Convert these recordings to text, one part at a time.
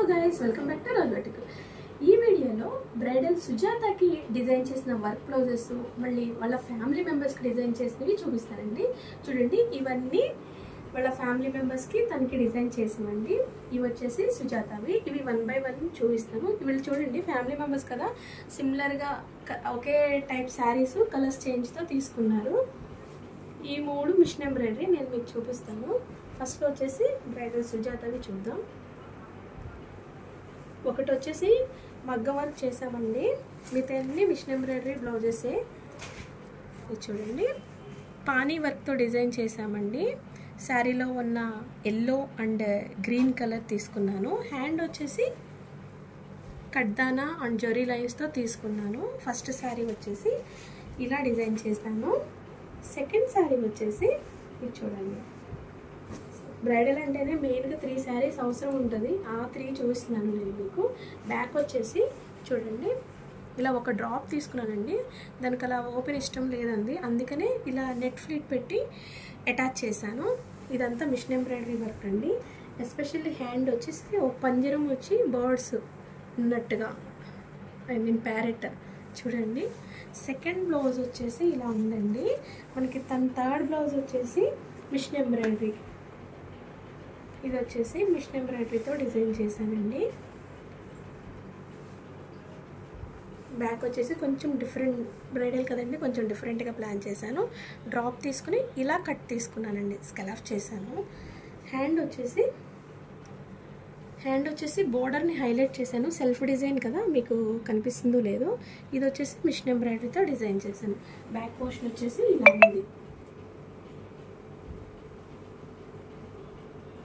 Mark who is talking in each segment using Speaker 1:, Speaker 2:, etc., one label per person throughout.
Speaker 1: guys, welcome back to Rosvertical. ఈ వీడియోలో bridal సుజాతకి design చేసిన వర్క్ బ్లౌజెస్ మళ్ళీ వాళ్ళ ఫ్యామిలీ మెంబర్స్కి డిజైన్ చేసినవి చూపిస్తానండి. చూడండి, ఇవన్నీ వాళ్ళ ఫ్యామిలీ మెంబర్స్కి తనకి డిజైన్ చేసినవండి. ఇవి వచ్చేసి సుజాతవి. ఇవి 1 by 1 చూపిస్తాను. వీళ్ళు చూడండి, ఫ్యామిలీ మెంబర్స్ కదా, సిమిలర్గా ఒకే టైప్ శారీస్ కలర్స్ చేంజ్తో తీసుకున్నారు. ఈ 3 మిషన్ ఎంబ్రాయిడరీ నేను మీకు చూపిస్తాను. ఫస్ట్ వచ్చేసి బ్రైడల్ సుజాతవి చూద్దాం. ఒకటి వచ్చేసి మగ్గం వర్క్ చేసామండి, మిగతా అన్ని మిషన్ ఎంబ్రాయిడరీ బ్లౌజెసే. ఇది చూడండి, పానీ వర్క్తో డిజైన్ చేసామండి. శారీలో ఉన్న ఎల్లో అండ్ గ్రీన్ కలర్ తీసుకున్నాను. హ్యాండ్ వచ్చేసి కడ్దానా అండ్ జరీ లైన్స్తో తీసుకున్నాను. ఫస్ట్ శారీ వచ్చేసి ఇలా డిజైన్ చేశాను. సెకండ్ శారీ వచ్చేసి ఇది చూడండి. బ్రైడల్ అంటేనే మెయిన్గా 3 శారీస్ అవసరం ఉంటుంది. ఆ 3 చూపిస్తున్నాను నేను మీకు. బ్యాక్ వచ్చేసి చూడండి, ఇలా ఒక డ్రాప్ తీసుకున్నానండి. దానికి అలా ఓపెన్ ఇష్టం లేదండి, అందుకనే ఇలా నెట్ ఫ్లీట్ పెట్టి అటాచ్ చేశాను. ఇదంతా మిషన్ ఎంబ్రాయిడరీ వర్క్ అండి. ఎస్పెషల్లీ హ్యాండ్ వచ్చేసి ఒక పంజరం వచ్చి బర్డ్స్ ఉన్నట్టుగా, ఐ మీన్ ప్యారెట్. చూడండి, సెకండ్ బ్లౌజ్ వచ్చేసి ఇలా ఉందండి. మనకి తన థర్డ్ బ్లౌజ్ వచ్చేసి మిషన్ ఎంబ్రాయిడరీ. ఇది వచ్చేసి మిషన్ ఎంబ్రాయిడరీతో డిజైన్ చేశానండి. బ్యాక్ వచ్చేసి కొంచెం డిఫరెంట్, బ్రైడల్ కదండి, కొంచెం డిఫరెంట్గా ప్లాన్ చేశాను. డ్రాప్ తీసుకుని ఇలా కట్ తీసుకున్నానండి, స్కలాఫ్ చేశాను. హ్యాండ్ వచ్చేసి బోర్డర్ని హైలైట్ చేశాను. సెల్ఫ్ డిజైన్ కదా, మీకు కనిపిస్తుందో లేదో. ఇది వచ్చేసి మిషన్ ఎంబ్రాయిడరీతో డిజైన్ చేశాను. బ్యాక్ పోర్షన్ వచ్చేసి ఇలా ఉంది.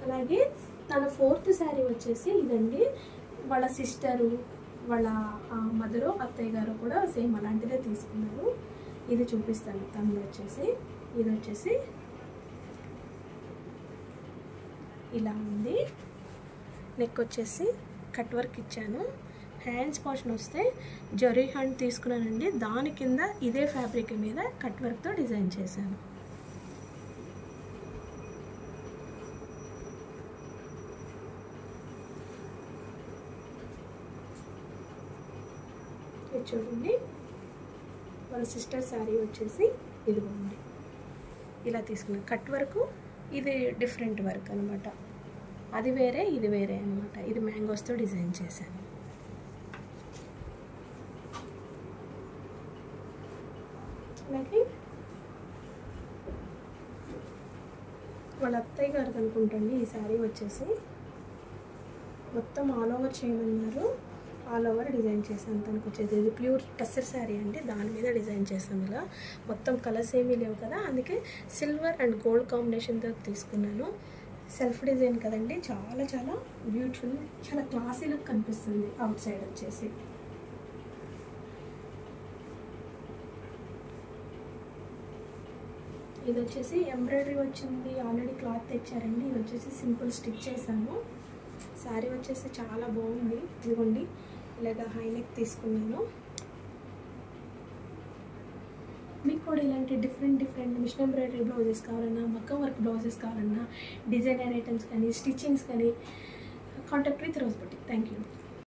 Speaker 1: అలాగే తన 4th శారీ వచ్చేసి ఇదండి. వాళ్ళ సిస్టరు, వాళ్ళ మదరు, అత్తయ్య గారు కూడా సేమ్ అలాంటిదే తీసుకున్నారు. ఇది చూపిస్తాను. తను వచ్చేసి ఇది వచ్చేసి ఇలా ఉంది. నెక్ వచ్చేసి కట్ వర్క్ ఇచ్చాను. హ్యాండ్స్ పోర్షన్ వస్తే జరీ హ్యాండ్ తీసుకున్నానండి. దాని కింద ఇదే ఫ్యాబ్రిక్ మీద కట్ వర్క్తో డిజైన్ చేశాను. చూడండి, వాళ్ళ సిస్టర్ శారీ వచ్చేసి ఇదిగోండి, ఇలా తీసుకున్నాను. కట్ వర్క్, ఇది డిఫరెంట్ వర్క్ అనమాట. అది వేరే, ఇది వేరే అనమాట. ఇది మ్యాంగోస్తో డిజైన్ చేశాను. అలాగే వాళ్ళ అత్తయ్య గారికి అనుకుంటండి ఈ శారీ వచ్చేసి మొత్తం ఆల్ ఓవర్ చేయమన్నారు. ఆల్ ఓవర్ డిజైన్ చేశాను. తనకు వచ్చేది ఇది ప్యూర్ టస్సర్ శారీ అండి, దాని మీద డిజైన్ చేశాను. ఇలా మొత్తం కలర్స్ ఏమీ లేవు కదా, అందుకే సిల్వర్ అండ్ గోల్డ్ కాంబినేషన్తో తీసుకున్నాను. సెల్ఫ్ డిజైన్ కదండి, చాలా చాలా బ్యూటిఫుల్, చాలా క్లాసీ లుక్ కనిపిస్తుంది అవుట్ సైడ్ వచ్చేసి. ఇది వచ్చేసి ఎంబ్రాయిడరీ వచ్చింది, ఆల్రెడీ క్లాత్ తెచ్చారండి. ఇది వచ్చేసి సింపుల్ స్టిచ్ చేశాను. శారీ వచ్చేసి చాలా బాగుంది. ఇదిగోండి, ఇలాగా హై నెక్ తీసుకున్నాను. మీకు కూడా ఇలాంటి డిఫరెంట్ మిషన్ ఎంబ్రాయిడరీ బ్లౌజెస్ కావాలన్నా, మగ్గం వర్క్ బ్లౌజెస్ కావాలన్నా, డిజైనర్ ఐటమ్స్ కానీ, స్టిచ్చింగ్స్ కానీ, contact with Rose Boutique. Thank you.